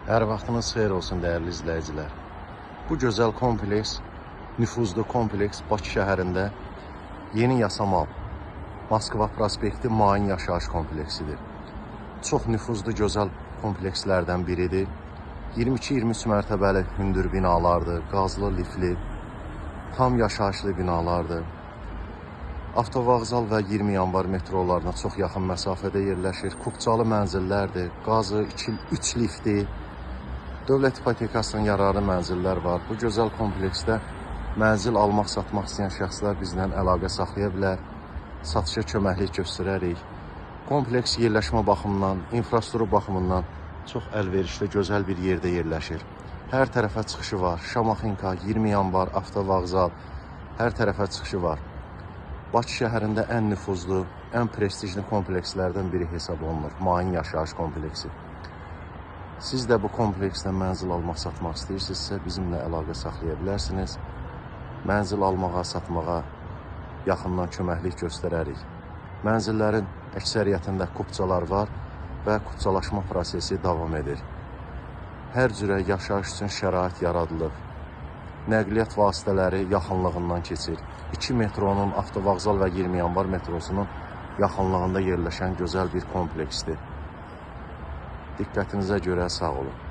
Hər vaxtınız xeyir olsun dəyərli izləyicilər. Bu gözəl kompleks, nüfuzlu kompleks Bakı şəhərində yeni yasamal Moskva prospekti Main yaşayış kompleksidir. Çox nüfuzlu gözəl komplekslərdən biridir. 22-23 mərtəbəli hündür binalardır, qazlı, lifli, tam yaşayışlı binalardır. Avtovağzal və 20 yanvar metrolarına çox yaxın məsafədə yerləşir. Kubcalı mənzillərdir, qazı 3 lifti, dövlət ipotekasının yararlı mənzillər var. Bu gözəl kompleksdə mənzil almaq, satmaq istəyən şəxslər bizlə əlaqə saxlaya bilər. Satışa köməklik göstərərik. Kompleks yerləşmə baxımından, infrastruktur baxımından çox əlverişli, gözəl bir yerdə yerləşir. Hər tərəfə çıxışı var. Şamaxınka, 20 yanvar, avtovağzal, hər tərəfə çıxışı var. Bakı şəhərində ən nüfuzlu, ən prestijli komplekslərdən biri hesab olunur. Main yaşayış kompleksi. Siz də bu kompleksdən mənzil almaq, satmaq istəyirsinizsə, bizimlə əlaqə saxlaya bilərsiniz. Mənzil almağa, satmağa yaxından köməklik göstərərik. Mənzillərin əksəriyyətində kupçalar var və kupçalaşma prosesi davam edir. Hər cürə yaşayış üçün şərait yaradılıb. Nəqliyyat vasitələri yaxınlığından keçir. 2 metronun, avtovağzal və 20 yanvar metrosunun yaxınlığında yerləşən gözəl bir kompleksdir. Diqqətinizə görə sağ olun.